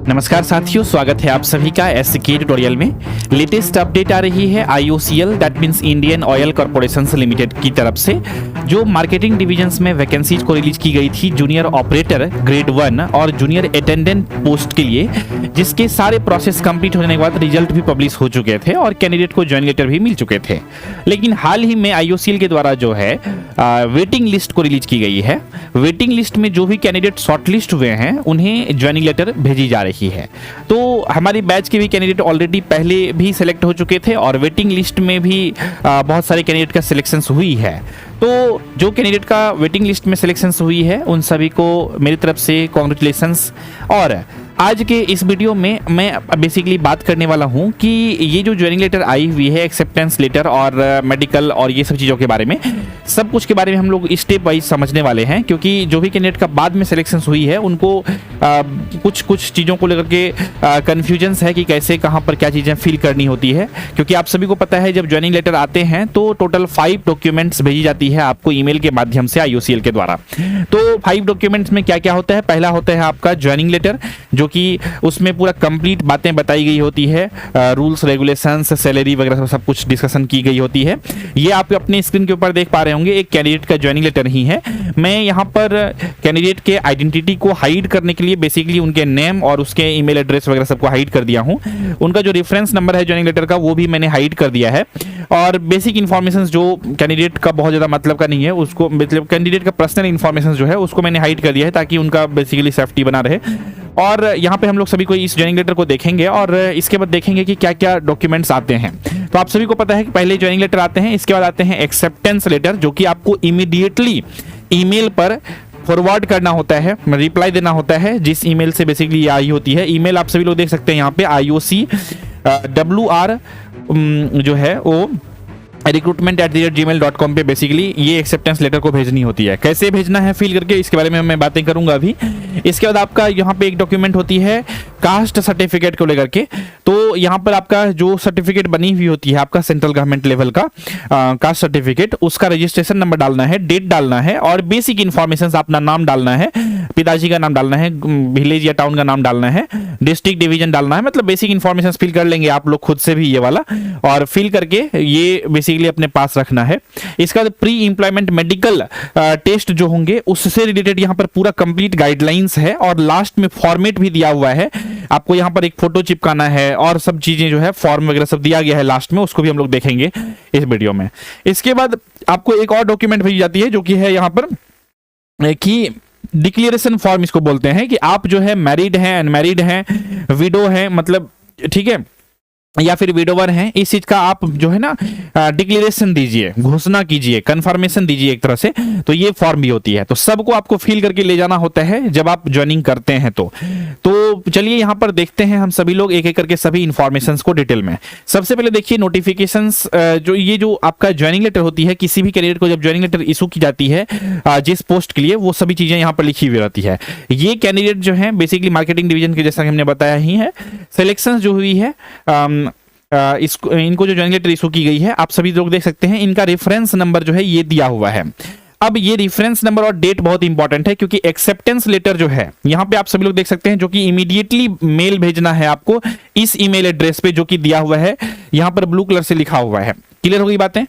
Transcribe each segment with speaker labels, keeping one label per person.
Speaker 1: नमस्कार साथियों, स्वागत है आप सभी का एसके ट्यूटोरियल में। लेटेस्ट अपडेट आ रही है IOCL that means Indian Oil Corporation limited की तरफ से, जो मार्केटिंग डिविजन्स में वैकेंसीज को रिलीज की गई थी जूनियर ऑपरेटर ग्रेड 1 और जूनियर अटेंडेंट पोस्ट के लिए, जिसके सारे प्रोसेस कंप्लीट होने के बाद रिजल्ट भी पब्लिश हो चुके थे और कैंडिडेट को ज्वाइनिंग लेटर भी मिल चुके थे। लेकिन हाल ही में IOCL के द्वारा जो है वेटिंग लिस्ट को रिलीज की गई है। वेटिंग लिस्ट में जो भी कैंडिडेट शॉर्टलिस्ट हुए हैं उन्हें ज्वाइनिंग लेटर भेजी जा रही है। तो हमारी बैच के भी कैंडिडेट ऑलरेडी पहले भी सिलेक्ट हो चुके थे और वेटिंग लिस्ट में भी बहुत सारे कैंडिडेट का सिलेक्शन हुई है। तो जो कैंडिडेट का वेटिंग लिस्ट में सिलेक्शन हुई है उन सभी को मेरी तरफ से कॉन्ग्रेचुलेशंस। और आज के इस वीडियो में मैं बेसिकली बात करने वाला हूं कि ये जो ज्वाइनिंग लेटर आई हुई है, एक्सेप्टेंस लेटर और मेडिकल और ये सब चीज़ों के बारे में, सब कुछ के बारे में हम लोग स्टेप वाइज समझने वाले हैं। क्योंकि जो भी कैंडिडेट का बाद में सिलेक्शन हुई है उनको कुछ चीज़ों को लेकर के कन्फ्यूजन्स है कि कैसे कहाँ पर क्या चीज़ें फिल करनी होती है। क्योंकि आप सभी को पता है जब ज्वाइनिंग लेटर आते हैं तो टोटल 5 डॉक्यूमेंट्स भेजी जाती है आपको ईमेल के माध्यम से IOCL के द्वारा। तो 5 डॉक्यूमेंट्स में क्या क्या होता है? पहला होता है आपका ज्वाइनिंग लेटर, जो कि उसमें पूरा कंप्लीट बातें बताई गई होती है, रूल्स रेगुलेशंस, सैलरी वगैरह सब कुछ डिस्कशन की गई होती है। ये आप अपने स्क्रीन के ऊपर देख पा रहे होंगे, एक कैंडिडेट का ज्वाइनिंग लेटर ही है। मैं यहाँ पर कैंडिडेट के आइडेंटिटी को हाइड करने के लिए बेसिकली उनके नेम और उसके ईमेल एड्रेस वगैरह सबको हाइड कर दिया हूँ। उनका जो रेफरेंस नंबर है ज्वाइनिंग लेटर का वो भी मैंने हाइड कर दिया है। और बेसिक इन्फॉर्मेशन जो कैंडिडेट का बहुत ज़्यादा मतलब का नहीं है, उसको मतलब कैंडिडेट का पर्सनल इन्फॉर्मेशन जो है उसको मैंने हाइड कर दिया है ताकि उनका बेसिकली सेफ्टी बना रहे। और यहाँ पे हम लोग सभी को इस ज्वाइनिंग लेटर को देखेंगे और इसके बाद देखेंगे कि क्या क्या डॉक्यूमेंट्स आते हैं। तो आप सभी को पता है कि पहले ज्वाइनिंग लेटर आते हैं, इसके बाद आते हैं एक्सेप्टेंस लेटर, जो कि आपको इमीडिएटली ईमेल पर फॉरवर्ड करना होता है, रिप्लाई देना होता है जिस ईमेल से बेसिकली ये आई होती है। ईमेल आप सभी लोग देख सकते हैं यहाँ पे IOCWR जो है वो recruitment@gmail.com पे बेसिकली ये एक्सेप्टेंस लेटर को भेजनी होती है। कैसे भेजना है फिल करके, इसके बारे में मैं बातें करूंगा अभी। इसके बाद आपका यहाँ पे एक डॉक्यूमेंट होती है कास्ट सर्टिफिकेट को लेकर के। तो यहाँ पर आपका जो सर्टिफिकेट बनी हुई होती है आपका सेंट्रल गवर्नमेंट लेवल का कास्ट सर्टिफिकेट, उसका रजिस्ट्रेशन नंबर डालना है, डेट डालना है और बेसिक इन्फॉर्मेशन अपना नाम डालना है, पिताजी का नाम डालना है, विलेज या टाउन का नाम डालना है, डिस्ट्रिक्ट डिवीजन डालना है। मतलब बेसिक इन्फॉर्मेशन फिल कर लेंगे आप लोग खुद से भी ये वाला, और फिल करके ये बेसिकली अपने पास रखना है। इसका प्री एम्प्लॉयमेंट मेडिकल टेस्ट जो होंगे उससे रिलेटेड यहाँ पर पूरा कंप्लीट गाइडलाइंस है और लास्ट में फॉर्मेट भी दिया हुआ है। आपको यहाँ पर एक फोटो चिपकाना है और सब चीजें जो है फॉर्म वगैरह सब दिया गया है लास्ट में, उसको भी हम लोग देखेंगे इस वीडियो में। इसके बाद आपको एक और डॉक्यूमेंट भेजी जाती है जो कि है यहाँ पर कि डिक्लेरेशन फॉर्म इसको बोलते हैं, कि आप जो है मैरिड हैं, अनमैरिड हैं, विडो हैं, मतलब ठीक है, या फिर विडोवर हैं, इस चीज का आप जो है ना डिक्लेरेशन दीजिए, घोषणा कीजिए, कंफर्मेशन दीजिए एक तरह से। तो ये फॉर्म भी होती है, तो सबको आपको फिल करके ले जाना होता है जब आप ज्वाइनिंग करते हैं। तो चलिए यहाँ पर देखते हैं हम सभी लोग एक एक करके सभी इंफॉर्मेशंस को डिटेल में। सबसे पहले देखिए नोटिफिकेशंस, जो आपका ज्वाइनिंग लेटर होती है, किसी भी कैंडिडेट को जब ज्वाइनिंग लेटर इशू की जाती है जिस पोस्ट के लिए, वो सभी चीजें यहाँ पर लिखी हुई रहती है। ये कैंडिडेट जो है बेसिकली मार्केटिंग डिवीजन के, जैसा कि हमने बताया ही है, सिलेक्शन जो हुई है इनको जो ज्वाइनिंग लेटर इशू की गई है, आप सभी लोग देख सकते हैं इनका रेफरेंस नंबर जो है ये दिया हुआ है। अब ये रेफरेंस नंबर और डेट बहुत इंपॉर्टेंट है, क्योंकि एक्सेप्टेंस लेटर जो है यहाँ पे आप सभी लोग देख सकते हैं, जो कि इमीडिएटली मेल भेजना है आपको इस ईमेल एड्रेस पे जो कि दिया हुआ है, यहाँ पर ब्लू कलर से लिखा हुआ है। क्लियर हो गई बातें?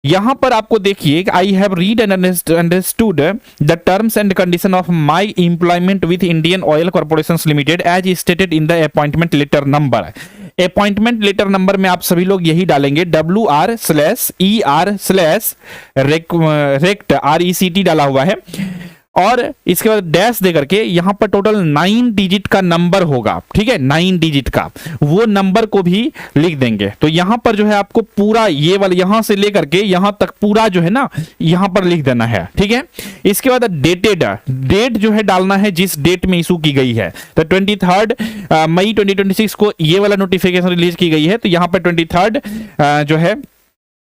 Speaker 1: यहां पर आपको देखिए, I have read and understood the terms and condition of my employment with Indian Oil Corporation Limited as stated in the appointment letter number. Appointment letter number में आप सभी लोग यही डालेंगे WR/ER/RECT RECT डाला हुआ है, और इसके बाद डैश दे करके यहाँ पर टोटल 9 डिजिट का नंबर होगा, ठीक है, 9 डिजिट का, वो नंबर को भी लिख देंगे। तो यहाँ पर जो है आपको पूरा ये वाला यहां से लेकर के यहां तक पूरा जो है ना यहाँ पर लिख देना है, ठीक है। इसके बाद डेटेड डेट जो है डालना है जिस डेट में इशू की गई है। तो 23 मई 2026 को ये वाला नोटिफिकेशन रिलीज की गई है, तो यहाँ पर 23 जो है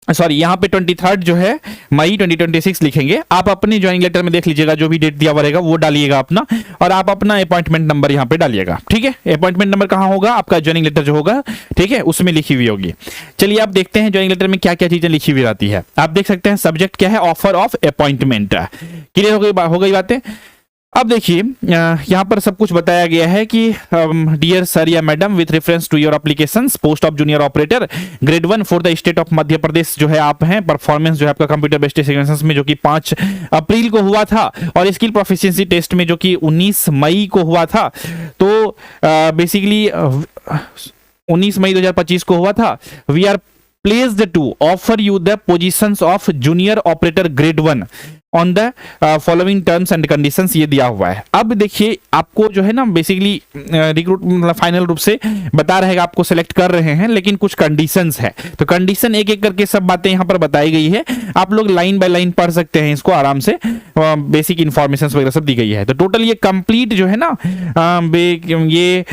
Speaker 1: यहाँ पे 23 जो है मई 2026 लिखेंगे। आप अपने ज्वाइनिंग लेटर में देख लीजिएगा, जो भी डेट दिया हुआ रहेगा वो डालिएगा अपना, और आप अपना अपॉइंटमेंट नंबर यहाँ पे डालिएगा, ठीक है। अपॉइंटमेंट नंबर कहाँ होगा? आपका ज्वाइनिंग लेटर जो होगा, ठीक है, उसमें लिखी हुई होगी। चलिए आप देखते हैं ज्वाइनिंग लेटर में क्या क्या चीजें लिखी हुई रहती है। आप देख सकते हैं सब्जेक्ट क्या है, ऑफर ऑफ अपॉइंटमेंट। क्लियर हो गई बातें? अब देखिए यहाँ पर सब कुछ बताया गया है कि डियर सर या madam, with reference to your applications post of junior operator grade 1 for the state of Madhya Pradesh जो है आप हैं, परफॉर्मेंस जो है आपका कंप्यूटर बेस्ड एग्जामिनेशंस में जो कि 5 अप्रैल को हुआ था, और स्किल प्रोफिशिएंसी टेस्ट में जो कि 19 मई को हुआ था। तो बेसिकली 19 मई 2025 को हुआ था। We are pleased to offer you the positions of junior operator grade 1 on the following terms and conditions, ये दिया हुआ है। अब देखिए आपको जो है ना बेसिकली रिक्रूट मतलब फाइनल रूप से बता रहेगा, आपको सेलेक्ट कर रहे हैं, लेकिन कुछ कंडीशंस है। तो कंडीशन एक एक करके सब बातें यहाँ पर बताई गई है, आप लोग लाइन बाय लाइन पढ़ सकते हैं इसको आराम से, बेसिक इंफॉर्मेशन वगैरह सब दी गई है। तो टोटल ये कंप्लीट जो है ना ये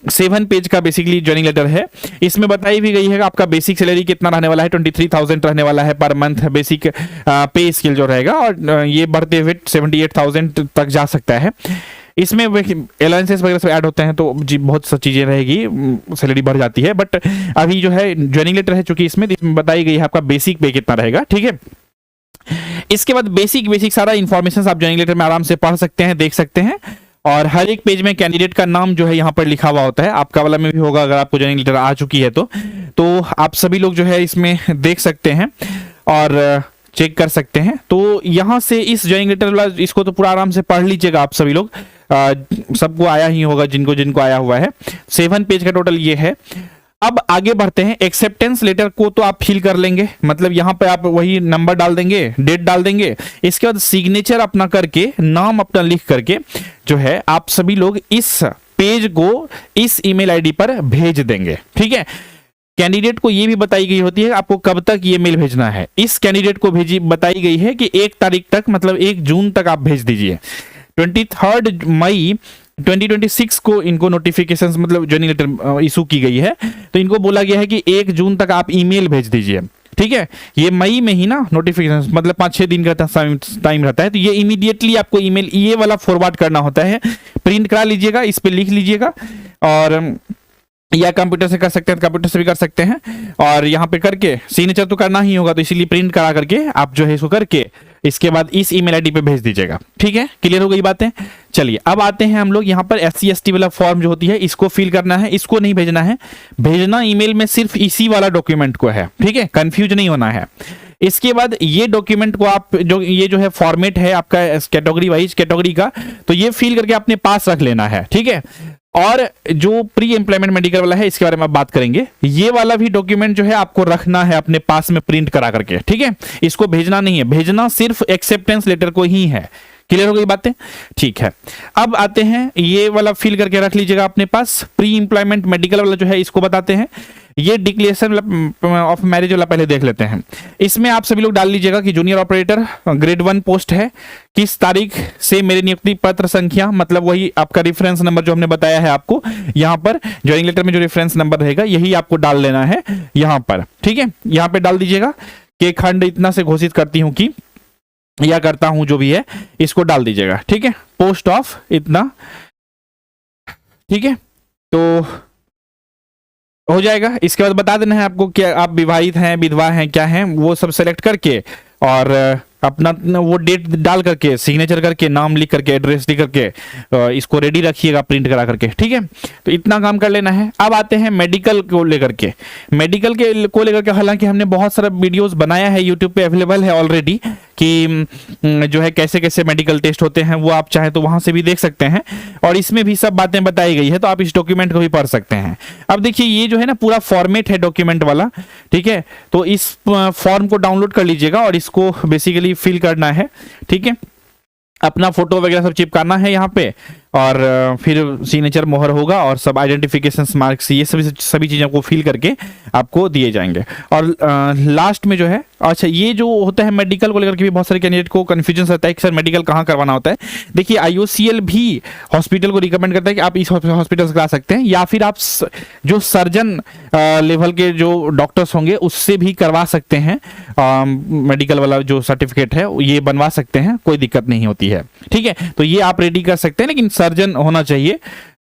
Speaker 1: 7 पेज का बेसिकली जॉइनिंग लेटर है। इसमें बताई भी गई है कि आपका बेसिक सैलरी कितना रहने वाला है, 23,000 रहने वाला है पर मंथ बेसिक पे स्केल जो रहेगा, और ये बढ़ते हुए 78,000 तक जा सकता है। इसमें अलाउंसेस वगैरह सब ऐड होते हैं, तो जी बहुत सी चीजें रहेगी, सैलरी बढ़ जाती है। बट अभी जो है जॉइनिंग लेटर है चूंकि इसमें बताई गई है आपका बेसिक पे कितना रहेगा, ठीक है। इसके बाद बेसिक सारा इंफॉर्मेशन आप जॉइनिंग लेटर में आराम से पढ़ सकते हैं, देख सकते हैं। और हर एक पेज में कैंडिडेट का नाम जो है यहाँ पर लिखा हुआ होता है, आपका वाला में भी होगा अगर आपको जॉइनिंग लेटर आ चुकी है तो आप सभी लोग जो है इसमें देख सकते हैं और चेक कर सकते हैं। तो यहाँ से इस जॉइनिंग लेटर वाला इसको तो पूरा आराम से पढ़ लीजिएगा आप सभी लोग, सबको आया ही होगा जिनको जिनको आया हुआ है। 7 पेज का टोटल ये है। अब आगे बढ़ते हैं। एक्सेप्टेंस लेटर को तो आप फिल कर लेंगे, मतलब यहाँ पे आप वही नंबर डाल देंगे, डेट डाल देंगे, इसके बाद सिग्नेचर अपना करके, नाम अपना लिख करके जो है आप सभी लोग इस पेज को इस ईमेल आईडी पर भेज देंगे, ठीक है। कैंडिडेट को ये भी बताई गई होती है आपको कब तक ये मेल भेजना है। इस कैंडिडेट को बताई गई है कि 1 तारीख तक, मतलब 1 जून तक आप भेज दीजिए। 23 मई 2026 को इनको नोटिफिकेशंस मतलब जॉइनिंग लेटर इशू की गई है, तो इनको बोला गया है कि 1 जून तक आप ईमेल भेज दीजिए, ठीक है। ये मई में ही ना नोटिफिकेशन मतलब 5-6 दिन का टाइम रहता है, तो ये इमीडिएटली आपको ईमेल ये वाला फॉरवर्ड करना होता है। प्रिंट करा लीजिएगा, इस पे लिख लीजिएगा, और या कंप्यूटर से कर सकते हैं, कंप्यूटर से भी कर सकते हैं, और यहाँ पे करके सिग्नेचर तो करना ही होगा, तो इसीलिए प्रिंट करा करके आप जो है इसको करके इसके बाद इस ईमेल आईडी पे भेज दीजिएगा, ठीक है। क्लियर हो गई बातें। चलिए अब आते हैं हम लोग यहाँ पर SC ST वाला फॉर्म जो होती है इसको फिल करना है, इसको नहीं भेजना है। भेजना ईमेल में सिर्फ इसी वाला डॉक्यूमेंट को है, ठीक है, कंफ्यूज नहीं होना है। इसके बाद ये डॉक्यूमेंट को आप ये जो है फॉर्मेट है आपका कैटेगरी वाइज कैटेगरी का, तो ये फिल करके अपने पास रख लेना है, ठीक है। और जो प्री एम्प्लॉयमेंट मेडिकल वाला है इसके बारे में आप बात करेंगे, ये वाला भी डॉक्यूमेंट जो है आपको रखना है अपने पास में प्रिंट करा करके, ठीक है। इसको भेजना नहीं है, भेजना सिर्फ एक्सेप्टेंस लेटर को ही है। क्लियर हो गई बातें, ठीक है। अब आते हैं ये वाला फिल करके रख लीजिएगा अपने पास। प्री एम्प्लॉयमेंट मेडिकल वाला जो है इसको बताते हैं। ये डिक्लेरेशन ऑफ मैरिज वाला पहले देख लेते हैं। इसमें आप सभी लोग डाल लीजिएगा कि जूनियर ऑपरेटर ग्रेड 1 पोस्ट है, किस तारीख से मेरे नियुक्ति पत्र संख्या, मतलब वही आपका रेफरेंस नंबर जो हमने बताया है आपको यहाँ पर जॉइनिंग लेटर में जो रेफरेंस नंबर रहेगा यही आपको डाल लेना है यहाँ पर, ठीक है। यहाँ पे डाल दीजिएगा कि खंड इतना से घोषित करती हूँ कि या करता हूं, जो भी है इसको डाल दीजिएगा, ठीक है। पोस्ट ऑफ इतना, ठीक है, तो हो जाएगा। इसके बाद बता देना है आपको क्या आप विवाहित हैं, विधवा हैं, क्या हैं, वो सब सेलेक्ट करके और अपना वो डेट डाल करके सिग्नेचर करके नाम लिख करके एड्रेस लिख करके इसको रेडी रखिएगा प्रिंट करा करके, ठीक है। तो इतना काम कर लेना है। अब आते हैं मेडिकल को लेकर के। मेडिकल को लेकर के हालांकि हमने बहुत सारा वीडियोस बनाया है, यूट्यूब पे अवेलेबल है ऑलरेडी, कि जो है कैसे कैसे मेडिकल टेस्ट होते हैं, वो आप चाहें तो वहां से भी देख सकते हैं, और इसमें भी सब बातें बताई गई है, तो आप इस डॉक्यूमेंट को भी पढ़ सकते हैं। अब देखिए ये जो है ना पूरा फॉर्मेट है डॉक्यूमेंट वाला, ठीक है। तो इस फॉर्म को डाउनलोड कर लीजिएगा और इसको बेसिकली फिल करना है, ठीक है। अपना फोटो वगैरह सब चिपकाना है यहाँ पे, और फिर सिग्नेचर मोहर होगा और सब आइडेंटिफिकेशन मार्क्स ये सभी चीज़ों को फिल करके आपको दिए जाएंगे। और लास्ट में जो है, अच्छा ये जो होता है मेडिकल को लेकर के भी बहुत सारे कैंडिडेट को कन्फ्यूजन रहता है कि सर मेडिकल कहाँ करवाना होता है। देखिए IOCL भी हॉस्पिटल को रिकमेंड करता है कि आप इस हॉस्पिटल से करा सकते हैं, या फिर आप जो सर्जन लेवल के जो डॉक्टर्स होंगे उससे भी करवा सकते हैं। मेडिकल वाला जो सर्टिफिकेट है ये बनवा सकते हैं, कोई दिक्कत नहीं होती है, ठीक है। तो ये आप रेडी कर सकते हैं, लेकिन सर्जन होना चाहिए,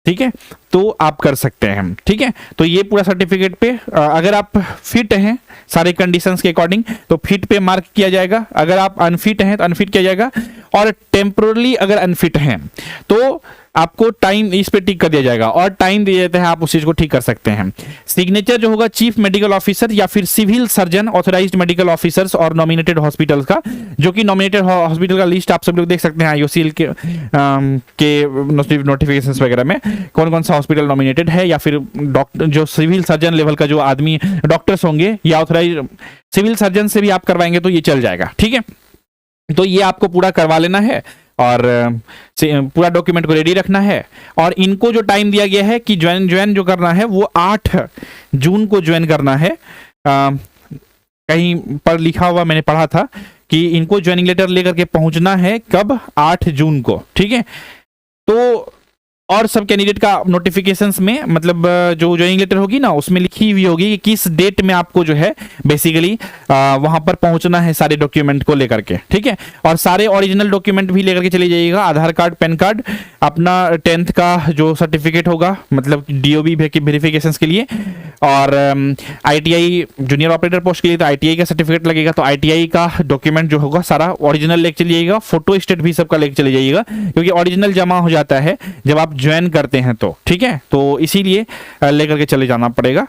Speaker 1: ठीक है, तो आप कर सकते हैं। ठीक है, तो ये पूरा सर्टिफिकेट पे अगर आप फिट हैं सारे कंडीशंस के अकॉर्डिंग तो फिट पे मार्क किया जाएगा, अगर आप अनफिट हैं तो अनफिट किया जाएगा, और टेम्पोरली अगर अनफिट हैं तो आपको टाइम इस पे टिक कर दिया जाएगा और टाइम दिया जाता है, आप उस चीज को ठीक कर सकते हैं। सिग्नेचर जो होगा चीफ मेडिकल ऑफिसर या फिर civil surgeon, authorised medical officers और नॉमिनेटेड हॉस्पिटल का, जो कि नॉमिनेटेड हॉस्पिटल का लिस्ट आप सब लोग देख सकते हैं आईओसीएल के नोटिफिकेशंस वगैरह में कौन कौन सा हॉस्पिटल नॉमिनेटेड है, या फिर डॉक्टर जो सिविल सर्जन लेवल का जो आदमी डॉक्टर्स होंगे या ऑथराइज सिविल सर्जन से भी आप करवाएंगे तो ये चल जाएगा। ठीक है, तो ये आपको पूरा करवा लेना है और पूरा डॉक्यूमेंट को रेडी रखना है। और इनको जो टाइम दिया गया है कि ज्वाइन जो करना है वो 8 जून को ज्वाइन करना है। कहीं पर लिखा हुआ मैंने पढ़ा था कि इनको ज्वाइनिंग लेटर लेकर के पहुंचना है कब, 8 जून को। ठीक है, तो और सब कैंडिडेट का नोटिफिकेशंस में मतलब जो ज्वाइनिंग लेटर होगी ना उसमें लिखी हुई होगी कि किस डेट में आपको जो है बेसिकली वहां पर पहुंचना है सारे डॉक्यूमेंट को लेकर के। ठीक है, और सारे ओरिजिनल डॉक्यूमेंट भी लेकर के चले जाइएगा, आधार कार्ड, पैन कार्ड, अपना 10th का जो सर्टिफिकेट होगा मतलब डीओबी वेरिफिकेशन के लिए, और आईटीआई जूनियर ऑपरेटर पोस्ट के लिए तो आईटीआई का सर्टिफिकेट लगेगा, तो आईटीआई का डॉक्यूमेंट जो होगा सारा ओरिजिनल लेके चले जाइएगा, फोटो स्टेट भी सबका लेके चले जाइएगा क्योंकि ओरिजिनल जमा हो जाता है जब आप ज्वाइन करते हैं तो। ठीक है, तो इसीलिए लेकर के चले जाना पड़ेगा।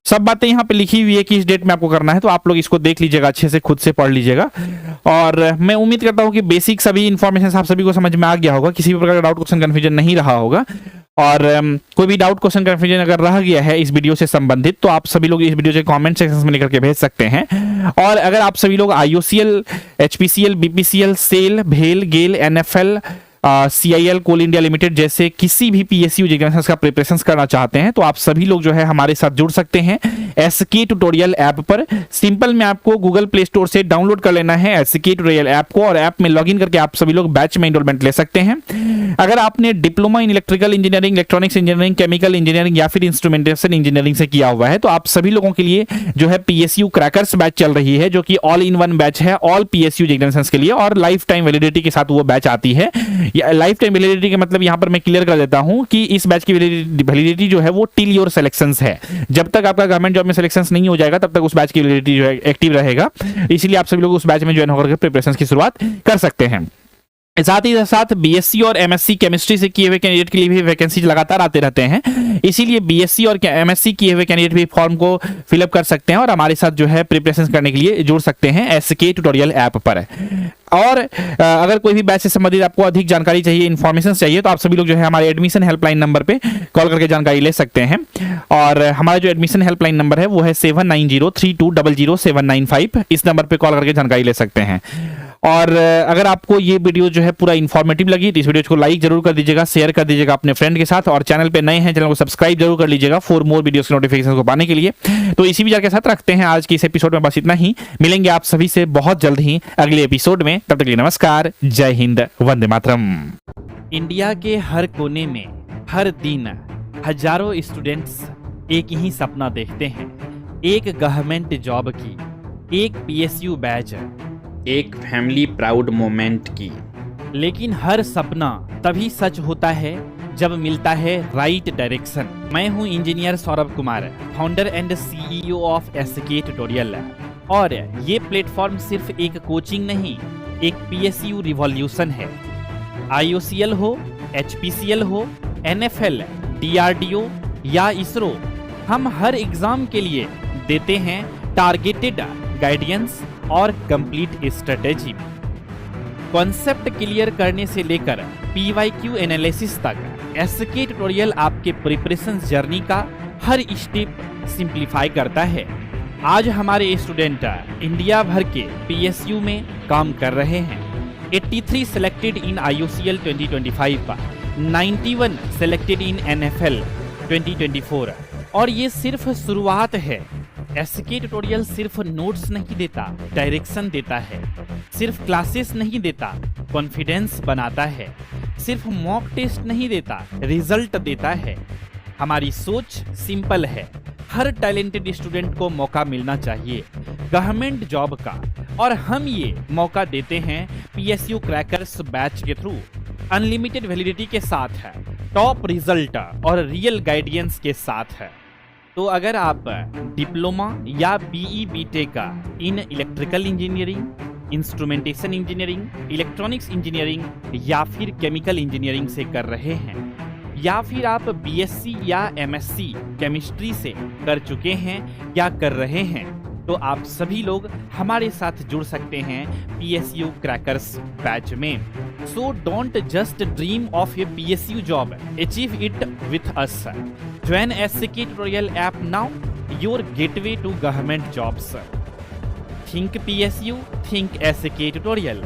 Speaker 1: सब बातें यहाँ पे लिखी हुई है कि इस डेट में आपको करना है, तो आप लोग इसको देख लीजिएगा, अच्छे से खुद से पढ़ लीजिएगा। और मैं उम्मीद करता हूँ कि बेसिक सभी इंफॉर्मेशन आप सभी को समझ में आ गया होगा, किसी भी प्रकार का डाउट क्वेश्चन कंफ्यूजन नहीं रहा होगा। और कोई भी डाउट क्वेश्चन कंफ्यूजन अगर रह गया है इस वीडियो से संबंधित तो आप सभी लोग इस वीडियो के कमेंट सेक्शन में लिख के भेज सकते हैं। और अगर आप सभी लोग आईओसीएल, एचपीसीएल, बीपीसीएल, सेल, भेल, गेल, एनएफएल, CIL, कोल इंडिया लिमिटेड जैसे किसी भी PSU एग्जामिनेशंस का प्रिपरेशन करना चाहते हैं तो आप सभी लोग जो है हमारे साथ जुड़ सकते हैं SK ट्यूटोरियल ऐप पर। सिंपल में आपको गूगल प्ले स्टोर से डाउनलोड कर लेना है SK ट्यूटोरियल ऐप को, और ऐप में लॉगिन करके आप सभी लोग बैच में एनरोलमेंट ले सकते हैं। अगर आपने diploma in electrical engineering, electronics engineering, chemical engineering या फिर इंस्ट्रूमेंटेशन इंजीनियरिंग से किया हुआ है तो आप सभी लोगों के लिए जो है PSU क्रैकर्स बैच चल रही है, जो कि ऑल इन वन बैच है ऑल PSU एग्जामिनेशंस के लिए, और लाइफ टाइम वैलिडिटी के साथ वो बैच आती है। लाइफ टाइम वैलिडिटी का मतलब यहां पर मैं क्लियर कर देता हूं कि इस बैच की वैलिडिटी जो है वो टिल योर सिलेक्शंस है। जब तक आपका गवर्नमेंट जॉब में सिलेक्शंस नहीं हो जाएगा तब तक उस बैच की वैलिडिटी जो है एक्टिव रहेगा, इसलिए आप सभी लोग उस बैच में ज्वाइन होकर के प्रिपरेशन की शुरुआत कर सकते हैं। साथ ही साथ बीएससी और एमएससी केमिस्ट्री से किए हुए कैंडिडेट के लिए भी वैकेंसी लगातार आते रहते हैं, इसीलिए बीएससी और एमएससी किए हुए कैंडिडेट भी फॉर्म को फिलअप कर सकते हैं और हमारे साथ जो है प्रिपरेशन करने के लिए जुड़ सकते हैं एसके ट्यूटोरियल ऐप पर। और अगर कोई भी बैच से संबंधित आपको अधिक जानकारी चाहिए, इन्फॉर्मेशन चाहिए, तो आप सभी लोग जो है हमारे एडमिशन हेल्पलाइन नंबर पे कॉल करके जानकारी ले सकते हैं। और हमारा जो एडमिशन हेल्पलाइन नंबर है वो है 7903200795। इस नंबर पे कॉल करके जानकारी ले सकते हैं। और अगर आपको ये वीडियो जो है पूरा इन्फॉर्मेटिव लगी तो इस वीडियो को लाइक जरूर कर दीजिएगा, शेयर कर दीजिएगा अपने फ्रेंड के साथ, और चैनल पे नए हैं चैनल को सब्सक्राइब जरूर कर लीजिएगा फॉर मोर वीडियोस के नोटिफिकेशन को पाने के लिए। तो इसी विचार के साथ रखते हैं आज की इस एपिसोड में बस इतना ही। मिलेंगे आप सभी से बहुत जल्द ही अगले एपिसोड में, तब तक के लिए नमस्कार, जय हिंद, वंदे मातरम। इंडिया के हर कोने में हर दिन हजारों स्टूडेंट्स एक ही सपना देखते हैं, एक गवर्नमेंट जॉब की, एक PSU बैच,
Speaker 2: एक फैमिली प्राउड मोमेंट की।
Speaker 1: लेकिन हर सपना तभी सच होता है जब मिलता है राइट डायरेक्शन। मैं हूं engineer Saurabh Kumar, founder and CEO of SK tutorial, और ये प्लेटफॉर्म सिर्फ एक कोचिंग नहीं, एक PSU रिवॉल्यूशन है। IOCL हो, HPCL हो, NFL, DRDO या ISRO, हम हर एग्जाम के लिए देते हैं टारगेटेड गाइडेंस और कंप्लीट स्ट्रेटेजी। कॉन्सेप्ट क्लियर करने से लेकर PYQ एनालिसिस तक SK ट्यूटोरियल आपके प्रिपरेशन जर्नी का हर स्टेप सिंप्लीफाई करता है। आज हमारे स्टूडेंट इंडिया भर के PSU में काम कर रहे हैं। 83 selected in IOCL 2025, 91 selected in NFL 2024, और ये सिर्फ शुरुआत है। SK ट्यूटोरियल सिर्फ नोट्स नहीं देता, डायरेक्शन देता है। सिर्फ क्लासेस नहीं देता, कॉन्फिडेंस बनाता है। सिर्फ मॉक टेस्ट नहीं देता, रिजल्ट देता है। हमारी सोच सिंपल है, हर टैलेंटेड स्टूडेंट को मौका मिलना चाहिए गवर्नमेंट जॉब का, और हम ये मौका देते हैं PSU क्रैकर्स बैच के थ्रू, अनलिमिटेड वैलिडिटी के साथ है। टॉप रिजल्ट और रियल गाइडेंस के साथ है। तो अगर आप डिप्लोमा या BE B Tech in electrical engineering, instrumentation engineering, electronics engineering या फिर केमिकल इंजीनियरिंग से कर रहे हैं, या फिर आप बीएससी या एमएससी केमिस्ट्री से कर चुके हैं या कर रहे हैं, तो आप सभी लोग हमारे साथ जुड़ सकते हैं PSU क्रैकर्स बैच में। So don't just dream of a PSU job, achieve it with us. Join SK tutorial app now, your gateway to government jobs. Think PSU, think SK tutorial.